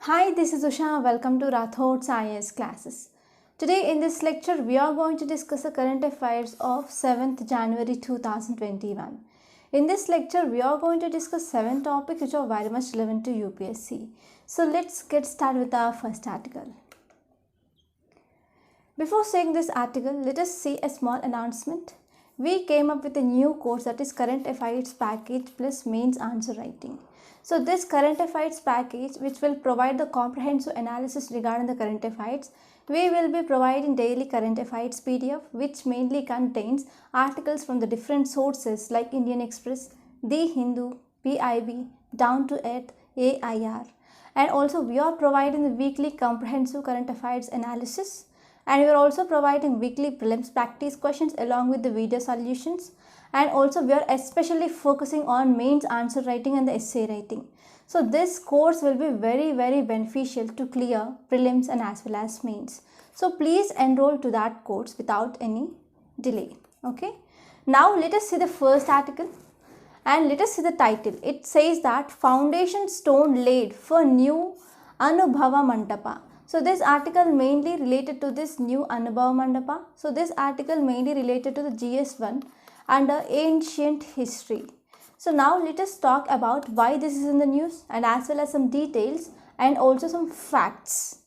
Hi, this is Usha. Welcome to Rathod's IAS classes. Today in this lecture, we are going to discuss the current affairs of 7th January 2021. In this lecture, we are going to discuss 7 topics which are very much relevant to UPSC. So let's get started with our first article. Before seeing this article, let us see a small announcement. We came up with a new course, that is Current Affairs Package plus Mains Answer Writing. So this Current Affairs package, which will provide the comprehensive analysis regarding the current affairs, we will be providing daily current affairs PDF, which mainly contains articles from the different sources like Indian Express, The Hindu, PIB, Down to Earth, AIR. And also we are providing the weekly comprehensive current affairs analysis. And we are also providing weekly prelims practice questions along with the video solutions. And also we are especially focusing on mains answer writing and the essay writing. So this course will be very beneficial to clear prelims and as well as mains. So please enroll to that course without any delay. Okay. Now let us see the first article and let us see the title. It says that foundation stone laid for new Anubhava Mandapa. So this article mainly related to this new Anubhava Mandapa. So this article mainly related to the GS1 under ancient history. So now let us talk about why this is in the news and as well as some details and also some facts.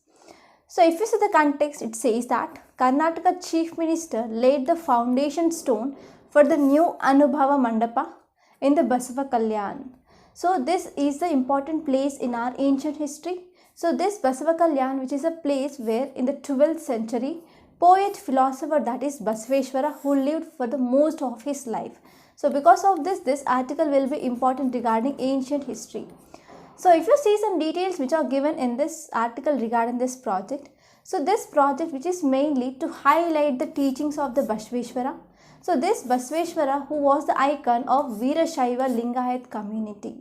So if you see the context, it says that Karnataka Chief Minister laid the foundation stone for the new Anubhava Mandapa in the Basava Kalyan. So this is the important place in our ancient history. So this Basava Kalyan, which is a place where in the 12th century, poet philosopher, that is Basaveshwara, who lived for the most of his life. So because of this article will be important regarding ancient history. So if you see some details which are given in this article regarding this project. So this project, which is mainly to highlight the teachings of the Basaveshwara. So this Basaveshwara, who was the icon of Veerashaiva Lingayat community.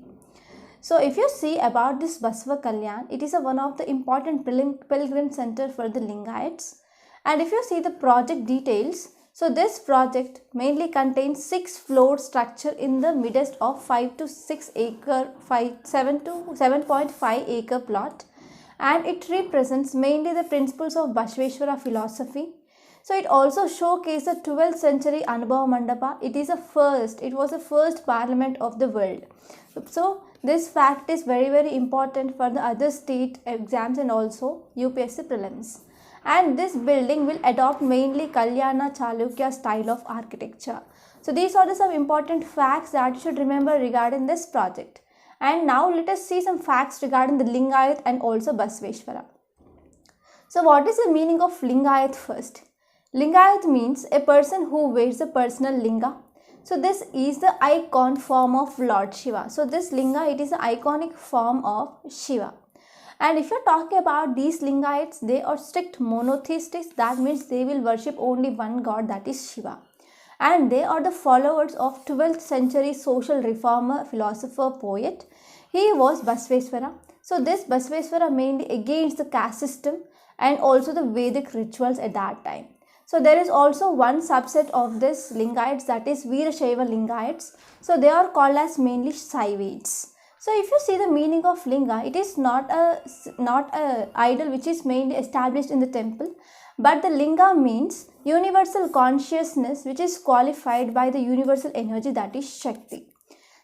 So if you see about this Basava Kalyan, it is one of the important pilgrim center for the Lingayats. And if you see the project details, so this project mainly contains 6-floor structure in the midst of 7 to 7.5 acre plot, and it represents mainly the principles of Basaveshwara philosophy. So it also showcases the 12th century Anubhava Mandapa. It was the first parliament of the world. So this fact is very important for the other state exams and also UPSC prelims. And this building will adopt mainly Kalyana Chalukya style of architecture. So these are some important facts that you should remember regarding this project. And now let us see some facts regarding the Lingayat and also Basaveshwara. So what is the meaning of Lingayat first? Lingayat means a person who wears a personal linga. So this is the icon form of Lord Shiva. So this linga, it is an iconic form of Shiva. And if you are talking about these Lingayats, they are strict monotheists. That means they will worship only one god, that is Shiva. And they are the followers of 12th century social reformer, philosopher, poet. He was Basaveshwara. So this Basaveshwara mainly against the caste system and also the Vedic rituals at that time. So there is also one subset of this Lingayats, that is Veerashaiva Lingayats. So they are called as mainly Shaivites. So if you see the meaning of linga, it is not a idol which is mainly established in the temple, but the linga means universal consciousness which is qualified by the universal energy, that is Shakti.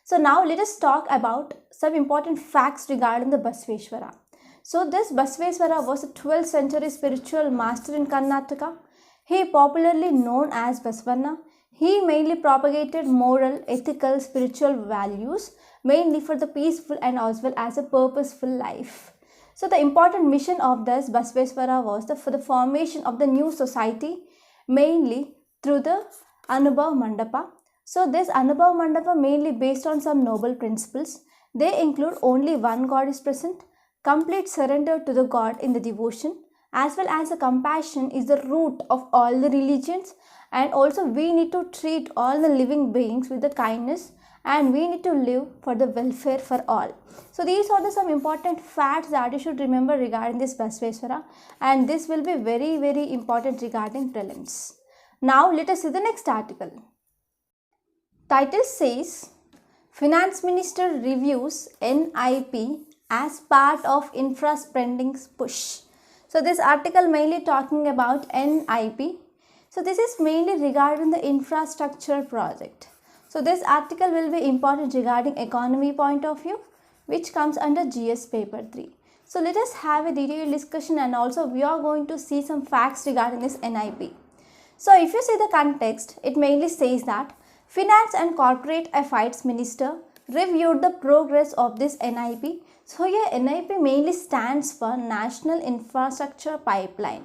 So now let us talk about some important facts regarding the Basaveshwara. So this Basaveshwara was a 12th century spiritual master in Karnataka. He popularly known as Basavanna. He mainly propagated moral, ethical, spiritual values, mainly for the peaceful and as well as a purposeful life. So the important mission of this Basaveshwara was for the formation of the new society, mainly through the Anubhava Mandapa. So this Anubhava Mandapa mainly based on some noble principles. They include only one God is present, complete surrender to the God in the devotion, as well as the compassion is the root of all the religions, and also we need to treat all the living beings with the kindness, and we need to live for the welfare for all. So these are some important facts that you should remember regarding this Basaveshwara, and this will be very important regarding prelims. Now let us see the next article. Title says Finance Minister reviews NIP as part of infra spending push. So this article mainly talking about NIP. So this is mainly regarding the infrastructure project. So this article will be important regarding economy point of view, which comes under GS paper 3. So let us have a detailed discussion, and also we are going to see some facts regarding this NIP. So if you see the context, it mainly says that Finance and Corporate Affairs Minister reviewed the progress of this NIP. So here NIP mainly stands for National Infrastructure Pipeline.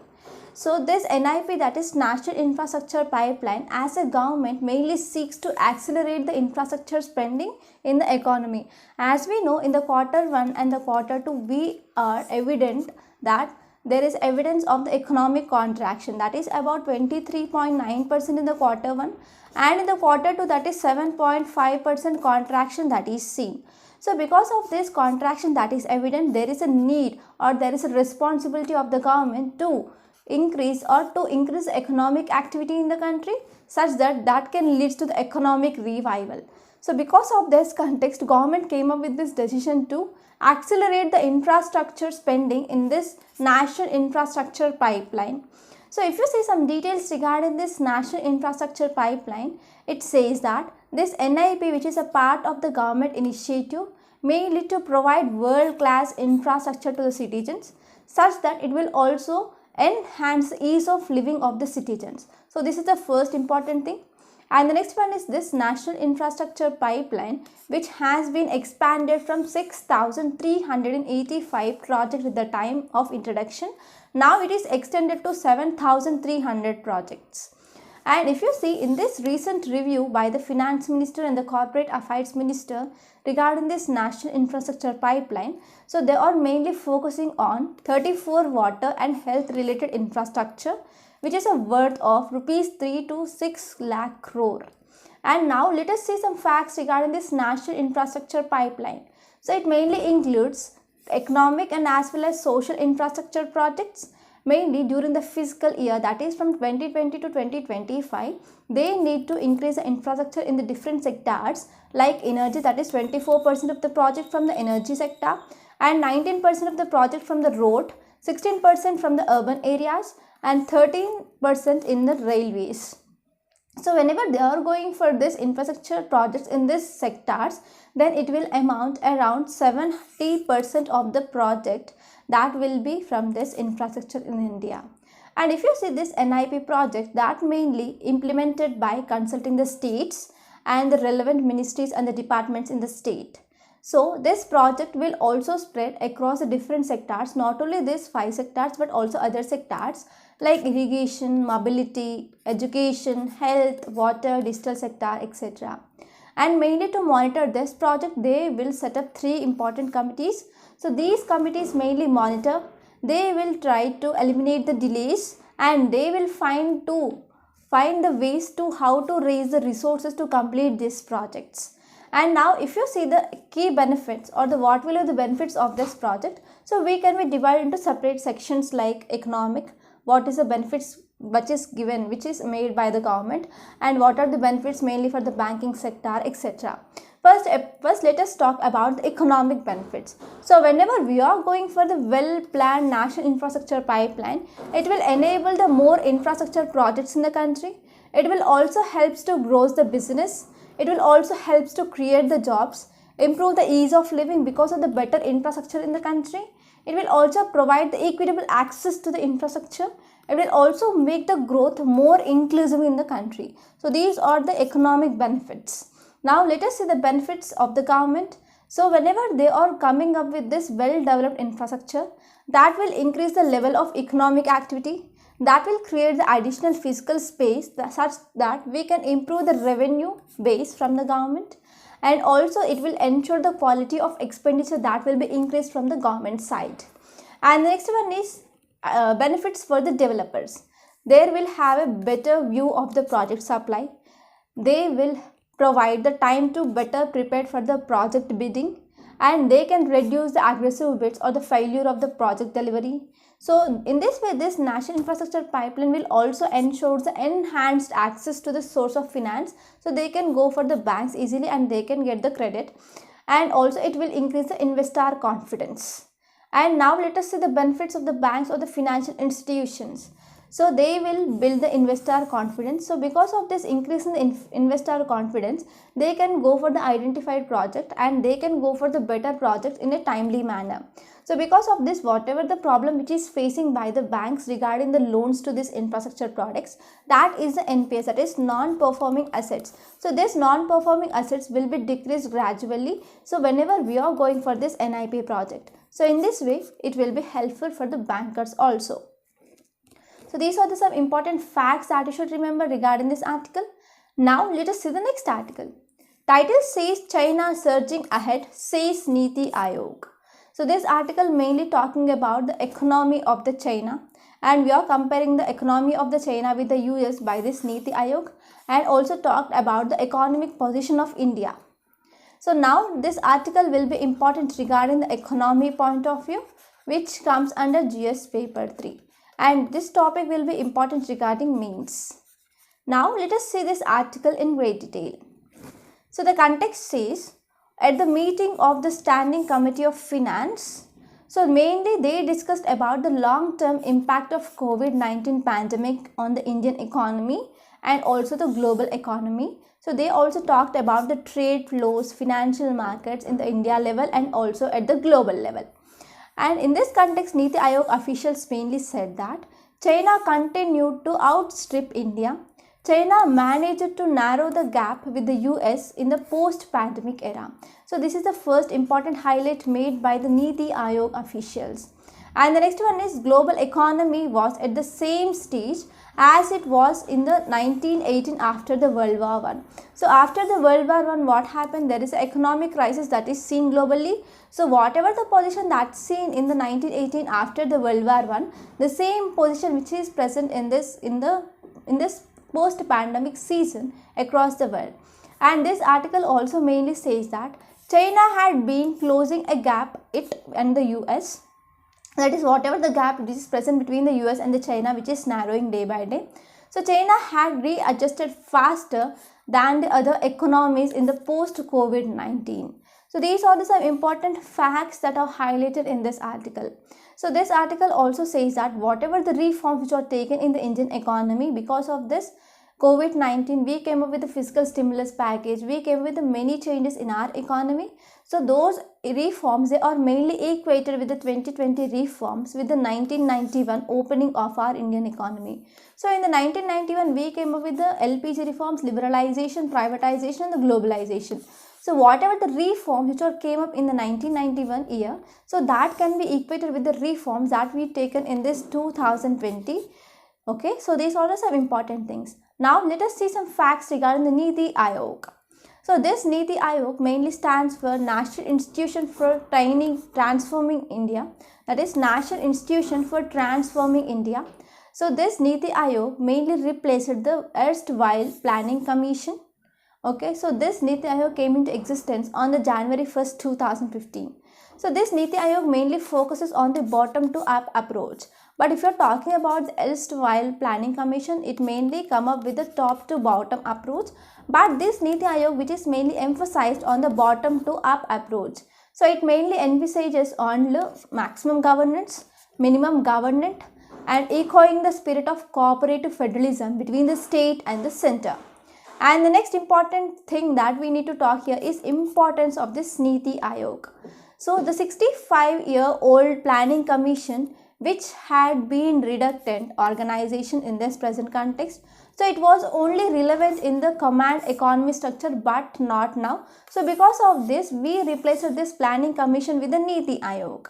So this NIP, that is National Infrastructure Pipeline, as a government mainly seeks to accelerate the infrastructure spending in the economy. As we know, in the quarter 1 and the quarter 2, we are evident that there is evidence of the economic contraction, that is about 23.9% in the quarter 1, and in the quarter 2 that is 7.5% contraction that is seen. So because of this contraction that is evident, there is a need or there is a responsibility of the government to increase economic activity in the country, such that can lead to the economic revival. So because of this context, government came up with this decision to accelerate the infrastructure spending in this national infrastructure pipeline. So if you see some details regarding this national infrastructure pipeline, it says that this NIP, which is a part of the government initiative, mainly to provide world-class infrastructure to the citizens, such that it will also enhance the ease of living of the citizens. So this is the first important thing. And the next one is this national infrastructure pipeline, which has been expanded from 6,385 projects at the time of introduction. Now it is extended to 7,300 projects. And if you see in this recent review by the Finance Minister and the Corporate Affairs Minister regarding this national infrastructure pipeline, so they are mainly focusing on 34 water and health related infrastructure, which is a worth of rupees 3 to 6 lakh crore. And now let us see some facts regarding this national infrastructure pipeline. So it mainly includes economic and as well as social infrastructure projects. Mainly during the fiscal year, that is from 2020 to 2025, they need to increase the infrastructure in the different sectors like energy, that is 24% of the project from the energy sector, and 19% of the project from the road, 16% from the urban areas, and 13% in the railways. So whenever they are going for this infrastructure projects in these sectors, then it will amount around 70% of the project that will be from this infrastructure in India. And if you see this NIP project, that mainly implemented by consulting the states and the relevant ministries and the departments in the state. So this project will also spread across the different sectors, not only these 5 sectors but also other sectors like irrigation, mobility, education, health, water, digital sector, etc. And mainly to monitor this project, they will set up 3 important committees. So these committees mainly monitor, they will try to eliminate the delays, and they will find the ways to how to raise the resources to complete these projects. And now if you see the key benefits or the what will be the benefits of this project, so we can be divided into separate sections like economic, what is the benefits which is given, which is made by the government, and what are the benefits mainly for the banking sector, etc. First, let us talk about the economic benefits. So whenever we are going for the well-planned national infrastructure pipeline, it will enable the more infrastructure projects in the country. It will also help to grow the business. It will also help to create the jobs, improve the ease of living because of the better infrastructure in the country. It will also provide the equitable access to the infrastructure. It will also make the growth more inclusive in the country. So these are the economic benefits. Now let us see the benefits of the government. So whenever they are coming up with this well-developed infrastructure, that will increase the level of economic activity, that will create the additional physical space such that we can improve the revenue base from the government, and also it will ensure the quality of expenditure that will be increased from the government side. And the next one is benefits for the developers. They will have a better view of the project supply. They will provide the time to better prepare for the project bidding, and they can reduce the aggressive bids or the failure of the project delivery. So in this way, this national infrastructure pipeline will also ensure the enhanced access to the source of finance, so they can go for the banks easily and they can get the credit. and also it will increase the investor confidence. And now let us see the benefits of the banks or the financial institutions. So they will build the investor confidence. So because of this increase in the investor confidence, they can go for the identified project and they can go for the better project in a timely manner. So because of this, whatever the problem which is facing by the banks regarding the loans to these infrastructure products, that is the NPAs, that is non-performing assets. So this non-performing assets will be decreased gradually. So whenever we are going for this NIP project, so in this way it will be helpful for the bankers also. So these are some important facts that you should remember regarding this article. Now let us see the next article. Title says China surging ahead, says Niti Aayog. So this article mainly talking about the economy of the China, and we are comparing the economy of the China with the US by this Niti Aayog, and also talked about the economic position of India. So now this article will be important regarding the economy point of view, which comes under GS paper 3. And this topic will be important regarding mains. Now let us see this article in great detail. So the context says, at the meeting of the Standing Committee of Finance, so mainly they discussed about the long-term impact of COVID-19 pandemic on the Indian economy and also the global economy. So they also talked about the trade flows, financial markets in the India level and also at the global level. And in this context, Niti Aayog officials mainly said that China continued to outstrip India. China managed to narrow the gap with the US in the post-pandemic era. So this is the first important highlight made by the Niti Aayog officials. And the next one is global economy was at the same stage as it was in the 1918 after the World War I. So after the World War I, what happened? There is an economic crisis that is seen globally. So whatever the position that's seen in the 1918 after the World War I, the same position which is present in this post-pandemic season across the world. And this article also mainly says that China had been closing a gap it and the US. That is whatever the gap which is present between the US and the China, which is narrowing day by day. So China had readjusted faster than the other economies in the post-COVID-19. So these are some important facts that are highlighted in this article. So this article also says that whatever the reforms which are taken in the Indian economy because of this COVID-19, we came up with a fiscal stimulus package, we came up with many changes in our economy. So those reforms, they are mainly equated with the 2020 reforms with the 1991 opening of our Indian economy. So in the 1991, we came up with the LPG reforms, liberalization, privatization and the globalization. So whatever the reforms which are came up in the 1991 year, so that can be equated with the reforms that we taken in this 2020. Okay, so these are some important things. Now let us see some facts regarding the Niti Aayog. So this Niti Aayog mainly stands for National Institution for Transforming India. That is National Institution for Transforming India. So this Niti Aayog mainly replaced the erstwhile Planning Commission. Okay, so this Niti Aayog came into existence on the January 1st, 2015. So this Niti Aayog mainly focuses on the bottom-to-up approach. But if you're talking about the erstwhile Planning Commission, it mainly come up with the top-to-bottom approach. But this Niti Aayog, which is mainly emphasized on the bottom-to-up approach. So it mainly envisages on the maximum governance, minimum government, and echoing the spirit of cooperative federalism between the state and the center. And the next important thing that we need to talk here is importance of this Niti Aayog. So the 65-year-old Planning Commission, which had been redundant organization in this present context. So it was only relevant in the command economy structure but not now. So because of this, we replaced this Planning Commission with the Niti Aayog.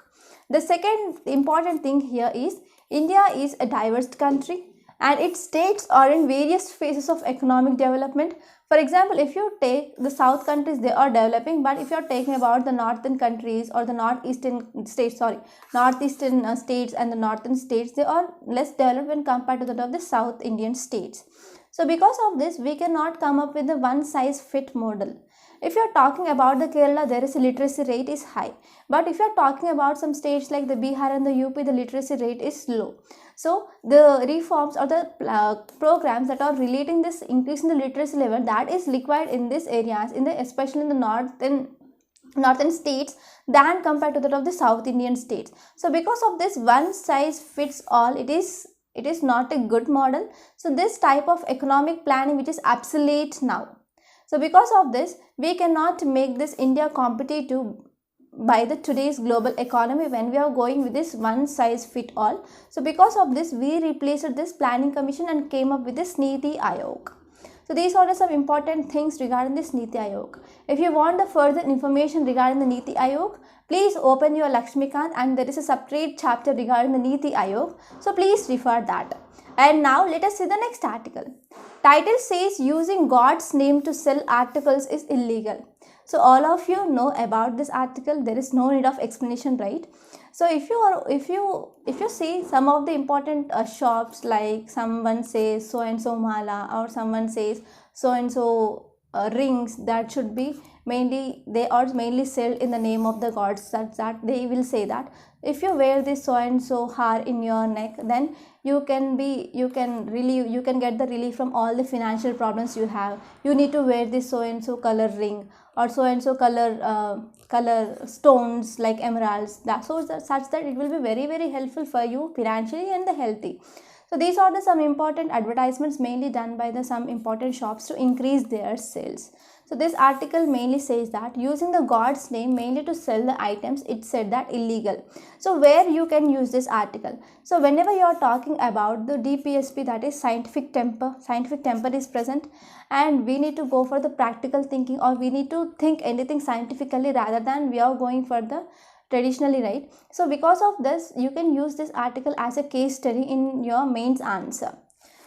The second important thing here is India is a diverse country and its states are in various phases of economic development. For example, if you take the south countries, they are developing, but if you are taking about the northern countries or the northeastern states and the northern states, they are less developed when compared to that of the South Indian states. So because of this, we cannot come up with a one size fit model. If you are talking about the Kerala, there is a literacy rate is high. But if you are talking about some states like the Bihar and the UP, the literacy rate is low. So the reforms or the programs that are relating this increase in the literacy level, that is required in these areas, especially in the northern northern states than compared to that of the South Indian states. So because of this one size fits all, it is not a good model. So this type of economic planning which is obsolete now. So because of this, we cannot make this India competitive by the today's global economy when we are going with this one size fit all. So because of this, we replaced this planning commission and came up with this Niti Aayog. So these are some important things regarding this Niti Aayog. If you want the further information regarding the Niti Aayog, please open your Lakshmikant, and there is a separate chapter regarding the Niti Aayog. So please refer that. And now let us see the next article. Title says using God's name to sell articles is illegal. So all of you know about this article. There is no need of explanation, right? So if you see some of the important shops, like someone says so and so mala, or someone says so and so rings, that should be mainly, they are mainly sold in the name of the gods, that they will say that if you wear this so and so har in your neck, then you can get the relief from all the financial problems you have. You need to wear this so and so color ring, or so and so color stones like emeralds, such that it will be very, very helpful for you financially and healthy. So these are some important advertisements mainly done by some important shops to increase their sales. So this article mainly says that using the God's name mainly to sell the items, it said that illegal. So where you can use this article? So whenever you are talking about the DPSP, that is scientific temper is present, and we need to go for the practical thinking, or we need to think anything scientifically rather than we are going for the traditionally, right? So because of this, you can use this article as a case study in your mains answer.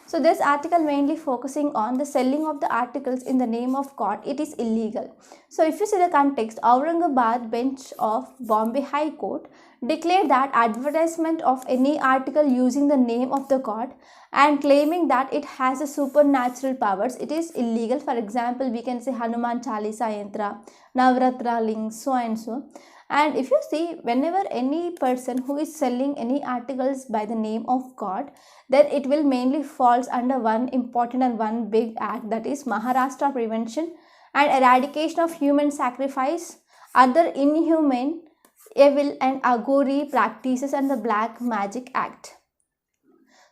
So this article mainly focusing on the selling of the articles in the name of God. It is illegal. So if you see the context, Aurangabad bench of Bombay High Court declared that advertisement of any article using the name of the God and claiming that it has a supernatural powers, it is illegal. For example, we can say Hanuman Chalisa Yantra, Navratra links, so and so. And if you see, whenever any person who is selling any articles by the name of God, then it will mainly falls under one important and one big act, that is Maharashtra Prevention and Eradication of Human Sacrifice, Other Inhumane, Evil and Agori Practices, and the Black Magic Act.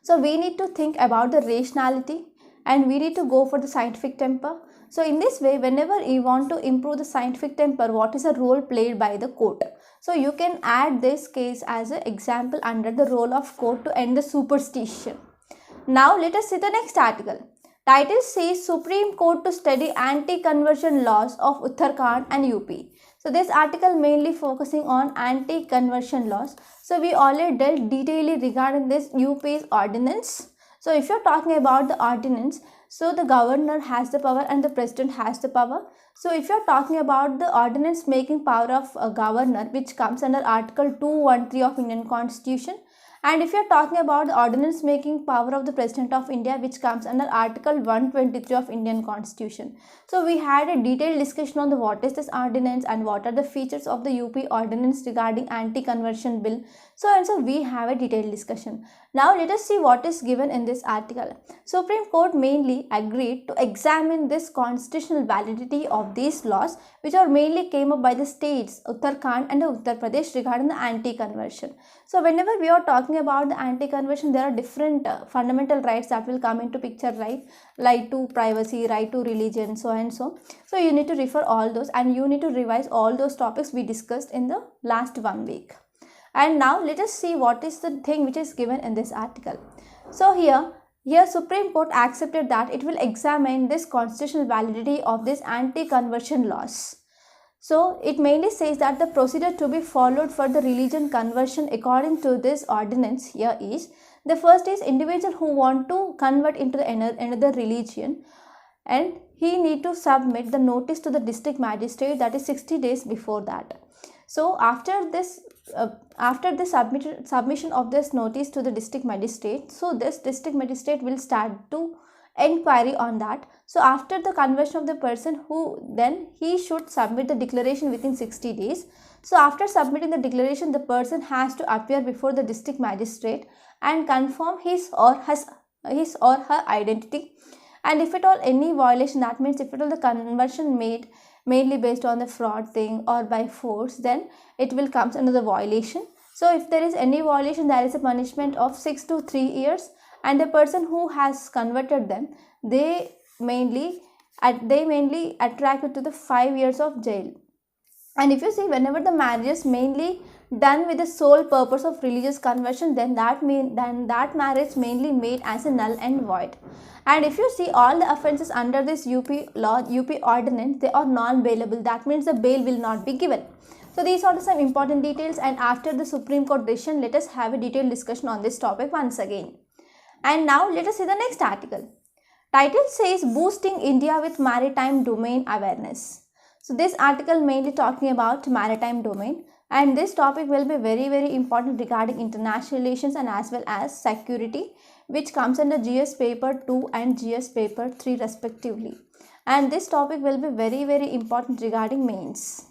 So we need to think about the rationality, and we need to go for the scientific temper. So in this way, whenever you want to improve the scientific temper, what is a role played by the court? So you can add this case as an example under the role of court to end the superstition. Now let us see the next article. Title says Supreme Court to study anti-conversion laws of Uttarakhand and UP. So this article mainly focusing on anti-conversion laws. So we already dealt detailedly regarding this UP's ordinance. So if you're talking about the ordinance, so the governor has the power and the president has the power. So if you're talking about the ordinance making power of a governor, which comes under Article 213 of Indian Constitution, and if you're talking about the ordinance making power of the President of India, which comes under Article 123 of Indian Constitution. So we had a detailed discussion on the what is this ordinance and what are the features of the UP ordinance regarding anti-conversion bill. So we have a detailed discussion. Now let us see what is given in this article. Supreme Court mainly agreed to examine this constitutional validity of these laws, which are mainly came up by the states Uttarakhand and Uttar Pradesh regarding the anti-conversion. So whenever we are talking about the anti-conversion, there are different fundamental rights that will come into picture, right? Right to privacy, right to religion, so and so. So you need to refer all those, and you need to revise all those topics we discussed in the last 1 week. And now let us see what is the thing which is given in this article. So here Supreme Court accepted that it will examine this constitutional validity of this anti-conversion laws. So it mainly says that the procedure to be followed for the religion conversion according to this ordinance here is, the first is individual who want to convert into another religion, and he need to submit the notice to the district magistrate, that is 60 days before that. So after the submission of this notice to the district magistrate, so this district magistrate will start to inquiry on that. So after the conversion of the person, he should submit the declaration within 60 days. So after submitting the declaration, the person has to appear before the district magistrate and confirm his or her identity. And if at all any violation, that means if at all the conversion made mainly based on the fraud thing or by force, then it will comes under the violation. So if there is any violation, there is a punishment of 6 to 3 years, and the person who has converted them, they mainly attracted to the 5 years of jail. And if you see, whenever the marriage is mainly done with the sole purpose of religious conversion, then that marriage mainly made as a null and void. And if you see, all the offences under this UP law, UP ordinance, they are non-bailable. That means the bail will not be given. So these are some important details, and after the Supreme Court decision, let us have a detailed discussion on this topic once again. And now let us see the next article. Title says boosting India with maritime domain awareness. So this article mainly talking about maritime domain, and this topic will be very important regarding international relations and as well as security, which comes under GS paper 2 and GS paper 3 respectively. And this topic will be very important regarding mains.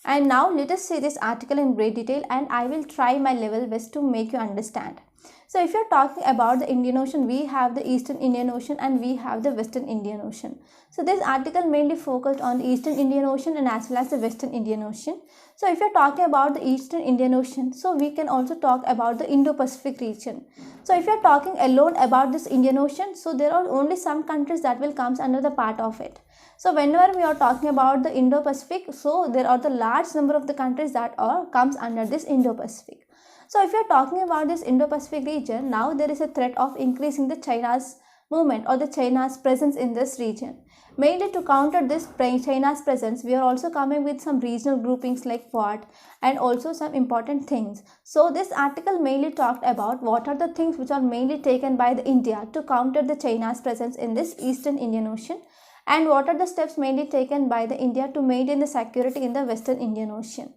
And now let us see this article in great detail, and I will try my level best to make you understand. So if you are talking about the Indian Ocean, we have the Eastern Indian Ocean and we have the Western Indian Ocean. So this article mainly focused on the Eastern Indian Ocean and as well as the Western Indian Ocean. So if you are talking about the Eastern Indian Ocean, so we can also talk about the Indo-Pacific region. So if you are talking alone about this Indian Ocean, so there are only some countries that will comes under the part of it. So whenever we are talking about the Indo-Pacific, so there are the large number of the countries that comes under this Indo-Pacific. So if you are talking about this Indo-Pacific region, now there is a threat of increasing the China's movement or the China's presence in this region. Mainly to counter this China's presence, we are also coming with some regional groupings like Quad and also some important things. So this article mainly talked about what are the things which are mainly taken by the India to counter the China's presence in this Eastern Indian Ocean, and what are the steps mainly taken by the India to maintain the security in the Western Indian Ocean.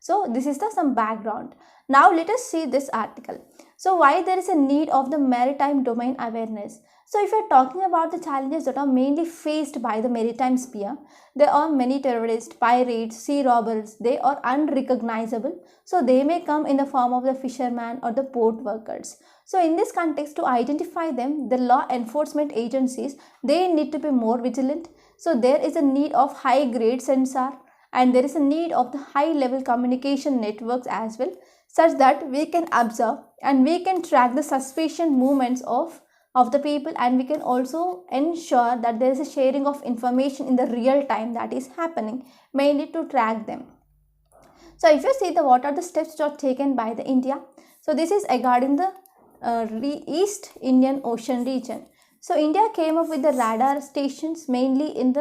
So this is some background. Now let us see this article. So why there is a need of the maritime domain awareness. So if you are talking about the challenges that are mainly faced by the maritime sphere, there are many terrorists, pirates, sea robbers. They are unrecognizable. So they may come in the form of the fishermen or the port workers. So in this context, to identify them, the law enforcement agencies, they need to be more vigilant. So there is a need of high grade sensor, and there is a need of the high level communication networks as well, such that we can observe and we can track the suspicious movements of the people, and we can also ensure that there is a sharing of information in the real time that is happening, mainly to track them. So if you see what are the steps that are taken by the India, so this is regarding the East Indian Ocean region. So India came up with the radar stations mainly in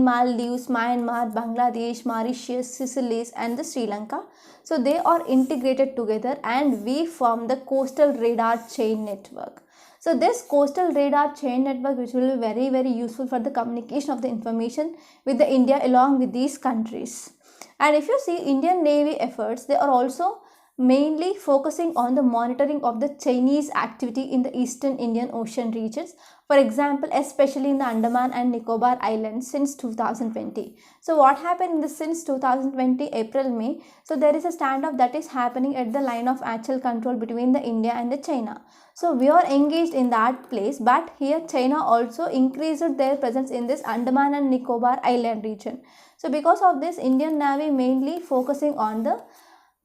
Maldives, Myanmar, Bangladesh, Mauritius, Seychelles and the Sri Lanka. So they are integrated together and we form the coastal radar chain network. So this coastal radar chain network, which will be very useful for the communication of the information with the India along with these countries. And if you see Indian Navy efforts, they are also mainly focusing on the monitoring of the Chinese activity in the Eastern Indian Ocean regions. For example, especially in the Andaman and Nicobar Islands since 2020. So what happened since 2020 April May? So there is a standoff that is happening at the line of actual control between the India and the China. So we are engaged in that place, but here China also increased their presence in this Andaman and Nicobar Island region. So because of this, Indian Navy mainly focusing on the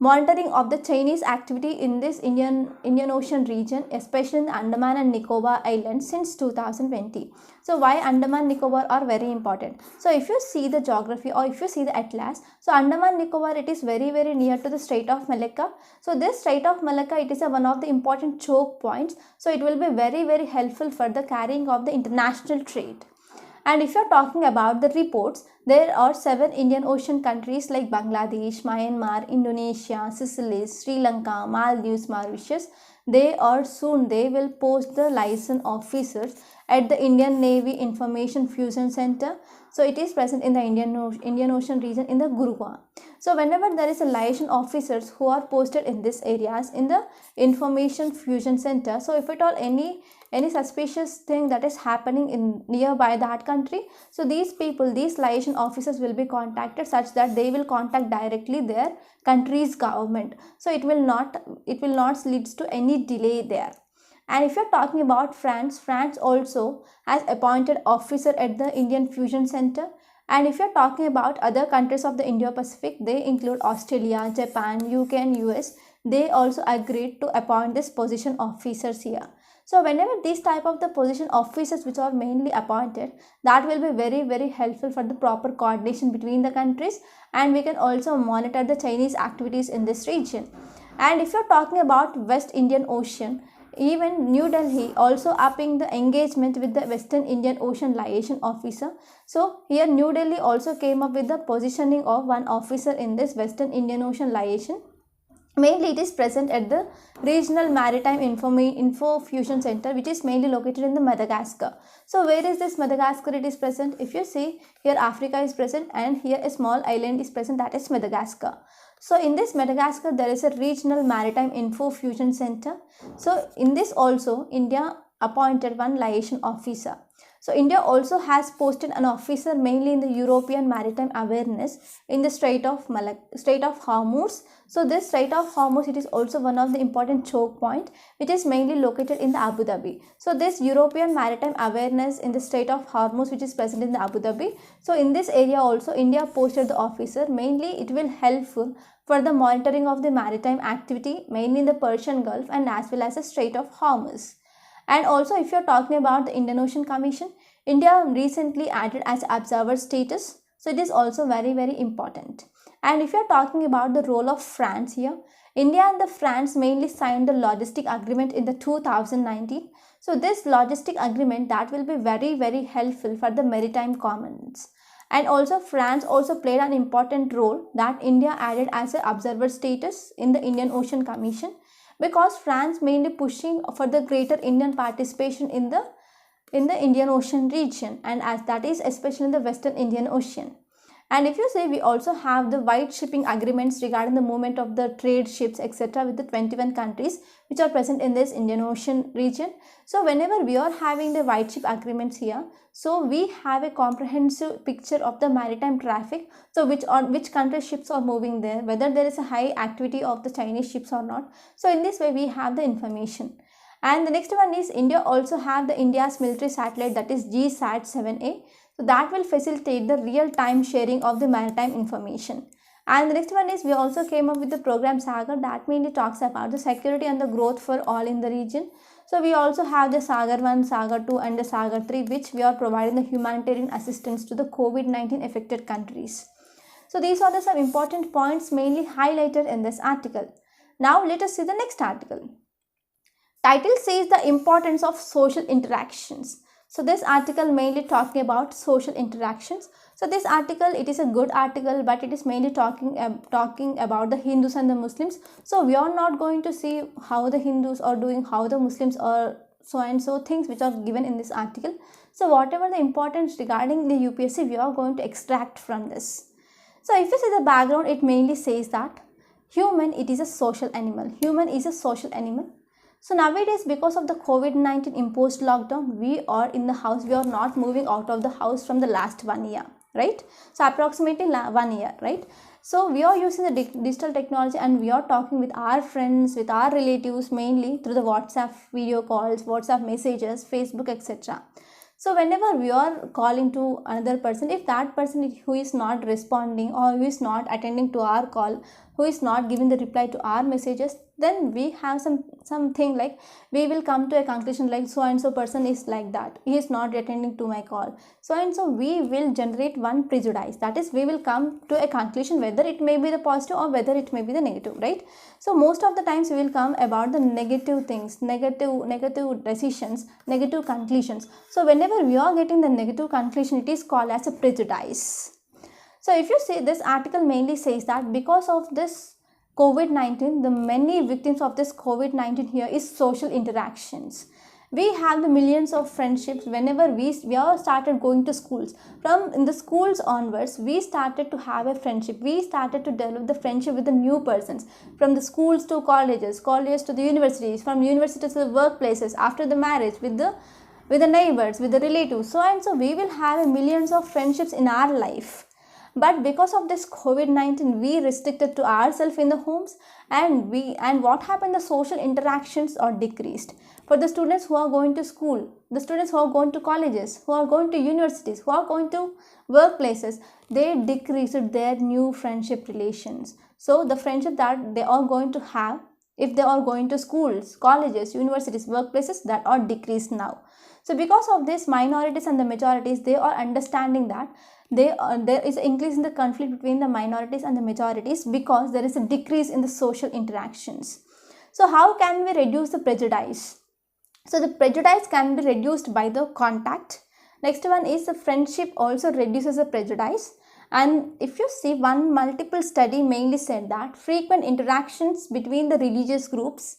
monitoring of the Chinese activity in this Indian Ocean region, especially in the Andaman and Nicobar Islands since 2020. So why Andaman and Nicobar are very important? So if you see the geography or if you see the atlas, so Andaman and Nicobar, it is very near to the Strait of Malacca. So this Strait of Malacca, it is one of the important choke points. So it will be very helpful for the carrying of the international trade. And if you are talking about the reports, there are 7 Indian Ocean countries like Bangladesh, Myanmar, Indonesia, Seychelles, Sri Lanka, Maldives, Mauritius. They will post the liaison officers at the Indian Navy Information Fusion Center. So it is present in the Indian Ocean region in the Gurugram. So whenever there is a liaison officers who are posted in these areas in the Information Fusion Center, so if at all any suspicious thing that is happening in nearby that country, so these liaison officers will be contacted such that they will contact directly their country's government. So it will not lead to any delay there. And if you're talking about France also has appointed officer at the Indian Fusion Center, And if you're talking about other countries of the Indo-Pacific, they include Australia, Japan, UK and US. They also agreed to appoint this position officers here. So whenever these type of the position officers which are mainly appointed, that will be very helpful for the proper coordination between the countries, and we can also monitor the Chinese activities in this region. And if you're talking about West Indian Ocean, even New Delhi also upping the engagement with the Western Indian Ocean Liaison Officer. So here New Delhi also came up with the positioning of one officer in this Western Indian Ocean Liaison. Mainly it is present at the Regional Maritime Info Fusion Center, which is mainly located in the Madagascar. So where is this Madagascar? It is present. If you see here, Africa is present and here a small island is present, that is Madagascar. So in this Madagascar there is a Regional Maritime Info Fusion Center. So in this also India appointed one liaison officer. So India also has posted an officer mainly in the European Maritime Awareness in the Strait of Hormuz. So this Strait of Hormuz, it is also one of the important choke point which is mainly located in the Abu Dhabi. So this European Maritime Awareness in the Strait of Hormuz, which is present in the Abu Dhabi. So in this area also India posted the officer. Mainly it will helpful for the monitoring of the maritime activity mainly in the Persian Gulf and as well as the Strait of Hormuz. And also if you are talking about the Indian Ocean Commission, India recently added as observer status. So it is also very important. And if you are talking about the role of France here, India and the France mainly signed the logistic agreement in the 2019. So this logistic agreement that will be very helpful for the maritime commons. And also France also played an important role that India added as an observer status in the Indian Ocean Commission, because France mainly pushing for the greater Indian participation in the Indian Ocean region, and as that is especially in the Western Indian Ocean. And if you say, we also have the white shipping agreements regarding the movement of the trade ships etc. with the 21 countries which are present in this Indian Ocean region. So whenever we are having the white ship agreements here, so we have a comprehensive picture of the maritime traffic. So which country ships are moving there, whether there is a high activity of the Chinese ships or not. So in this way we have the information. And the next one is India also have the India's military satellite, that is GSAT-7A. So that will facilitate the real-time sharing of the maritime information. And the next one is we also came up with the program Sagar that mainly talks about the security and the growth for all in the region. So we also have the Sagar 1, Sagar 2 and the Sagar 3, which we are providing the humanitarian assistance to the COVID-19 affected countries. So these are the some important points mainly highlighted in this article. Now let us see the next article. Title says the importance of social interactions. So this article mainly talking about social interactions. So this article, it is a good article, but it is mainly talking about the Hindus and the Muslims. So we are not going to see how the Hindus are doing, how the Muslims are, so and so things which are given in this article. So whatever the importance regarding the UPSC, we are going to extract from this. So if you see the background, it mainly says that human, it is a social animal. Human is a social animal. So nowadays, because of the COVID-19 imposed lockdown, we are in the house. We are not moving out of the house from the last 1 year, right? So approximately 1 year, right? So we are using the digital technology and we are talking with our friends, with our relatives, mainly through the WhatsApp video calls, WhatsApp messages, Facebook, etc. So whenever we are calling to another person, if that person who is not responding or who is not attending to our call, who is not giving the reply to our messages, then we have something like we will come to a conclusion like so and so person is like that, he is not attending to my call, so and so we will generate one prejudice, that is we will come to a conclusion whether it may be the positive or whether it may be the negative, right? So most of the times we will come about the negative things, negative decisions, negative conclusions. So whenever we are getting the negative conclusion, it is called as a prejudice. So if you see, this article mainly says that because of this COVID-19, the many victims of this COVID-19 here is social interactions. We have the millions of friendships whenever we all started going to schools. From in the schools onwards, we started to have a friendship. We started to develop the friendship with the new persons. From the schools to colleges, colleges to the universities, from universities to the workplaces, after the marriage, with the neighbors, with the relatives, so and so we will have millions of friendships in our life. But because of this COVID-19, we restricted to ourselves in the homes, and what happened, the social interactions are decreased. For the students who are going to school, the students who are going to colleges, who are going to universities, who are going to workplaces, they decreased their new friendship relations. So the friendship that they are going to have if they are going to schools, colleges, universities, workplaces, that are decreased now. So because of this, minorities and the majorities, they are understanding that there is an increase in the conflict between the minorities and the majorities because there is a decrease in the social interactions. So how can we reduce the prejudice? So the prejudice can be reduced by the contact. Next one is the friendship also reduces the prejudice. And if you see, one multiple study mainly said that frequent interactions between the religious groups,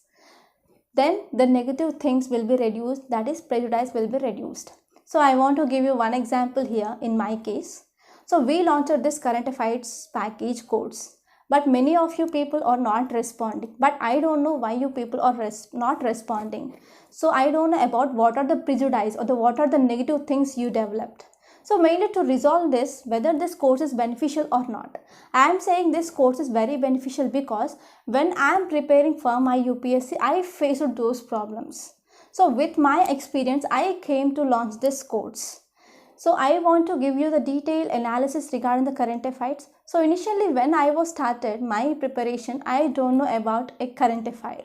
then the negative things will be reduced, that is prejudice will be reduced. So I want to give you one example here in my case. So we launched this current affairs package course, but many of you people are not responding. But I don't know why you people are not responding. So I don't know about what are the prejudice or what are the negative things you developed. So mainly to resolve this, whether this course is beneficial or not. I am saying this course is very beneficial because when I am preparing for my UPSC, I faced those problems. So with my experience, I came to launch this course. So I want to give you the detailed analysis regarding the current affairs. So initially when I was started my preparation, I don't know about a current affair.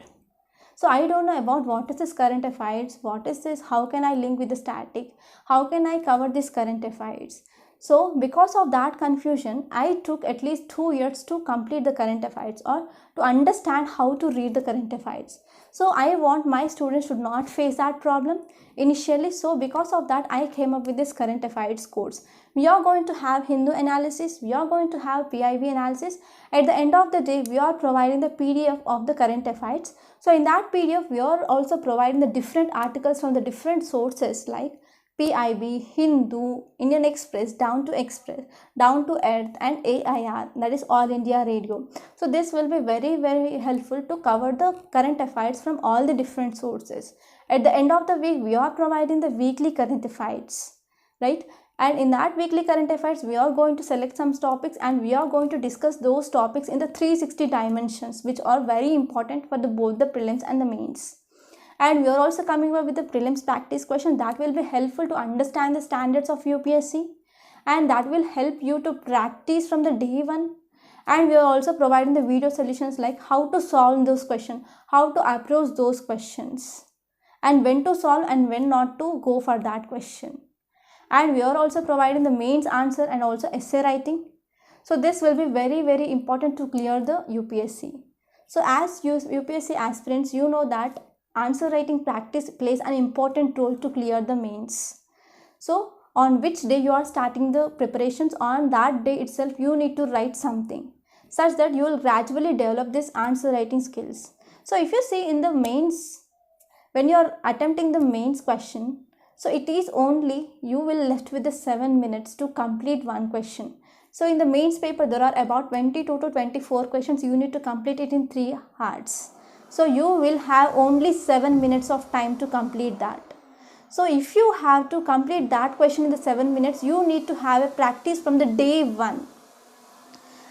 So I don't know about what is this current affairs, what is this, how can I link with the static, how can I cover this current affairs. So because of that confusion, I took at least 2 years to complete the current affairs or to understand how to read the current affairs. So I want my students should not face that problem initially. So because of that, I came up with this current affairs course. We are going to have Hindu analysis, we are going to have PIB analysis. At the end of the day, we are providing the PDF of the current affairs. So in that PDF, we are also providing the different articles from the different sources like PIB, Hindu, Indian Express, Down to Earth, and AIR, that is All India Radio. So this will be very, very helpful to cover the current affairs from all the different sources. At the end of the week, we are providing the weekly current affairs, right? And in that weekly current affairs, we are going to select some topics and we are going to discuss those topics in the 360 dimensions, which are very important for both the prelims and the mains. And we are also coming up with the prelims practice question that will be helpful to understand the standards of UPSC, and that will help you to practice from the day one. And we are also providing the video solutions like how to solve those questions, how to approach those questions, and when to solve and when not to go for that question. And we are also providing the mains answer and also essay writing. So this will be very, very important to clear the UPSC. So as UPSC aspirants, you know that answer writing practice plays an important role to clear the mains. So on which day you are starting the preparations, on that day itself you need to write something such that you will gradually develop this answer writing skills. So if you see in the mains, when you are attempting the mains question, so it is only you will left with the 7 minutes to complete one question. So in the mains paper, there are about 22 to 24 questions. You need to complete it in 3 hours. So you will have only 7 minutes of time to complete that. So if you have to complete that question in the 7 minutes, you need to have a practice from the day one.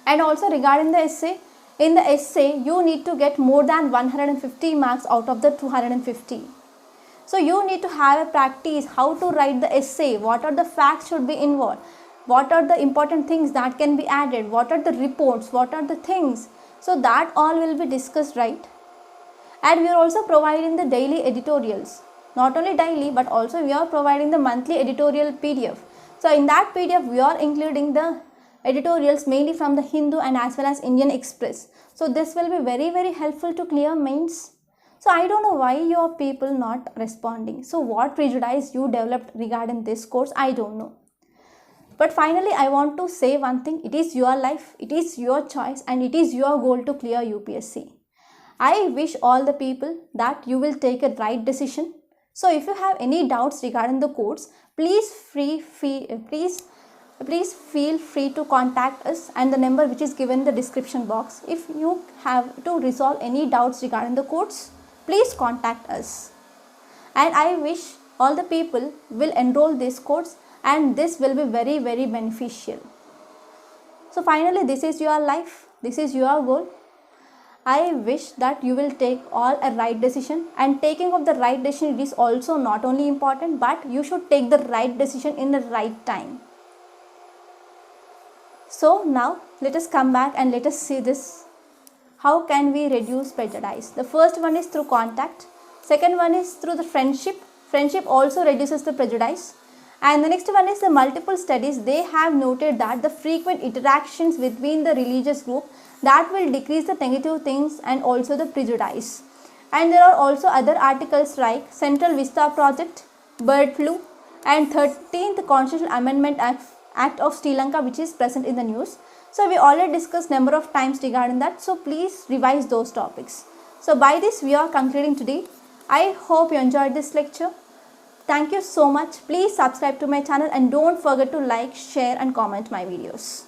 And also regarding the essay, in the essay, you need to get more than 150 marks out of the 250. So you need to have a practice how to write the essay, what are the facts should be involved, what are the important things that can be added, what are the reports, what are the things. So that all will be discussed, right? And we are also providing the daily editorials. Not only daily, but also we are providing the monthly editorial PDF. So in that PDF, we are including the editorials mainly from the Hindu and as well as Indian Express. So this will be very, very helpful to clear mains. So I don't know why your people not responding. So what prejudice you developed regarding this course, I don't know. But finally, I want to say one thing. It is your life, it is your choice, and it is your goal to clear UPSC. I wish all the people that you will take a right decision. So if you have any doubts regarding the course, please feel free to contact us and the number which is given in the description box. If you have to resolve any doubts regarding the course, please contact us. And I wish all the people will enroll this course, and this will be very, very beneficial. So finally, this is your life, this is your goal. I wish that you will take all a right decision, and taking of the right decision is also not only important, but you should take the right decision in the right time. So now let us come back and let us see this. How can we reduce prejudice? The first one is through contact. Second one is through the friendship. Friendship also reduces the prejudice. And the next one is the multiple studies. They have noted that the frequent interactions between the religious group, that will decrease the negative things and also the prejudice. And there are also other articles like Central Vista Project, bird flu, and 13th Constitutional Amendment Act of Sri Lanka, which is present in the news. So we already discussed number of times regarding that. So please revise those topics. So by this we are concluding today. I hope you enjoyed this lecture. Thank you so much. Please subscribe to my channel and don't forget to like, share and comment my videos.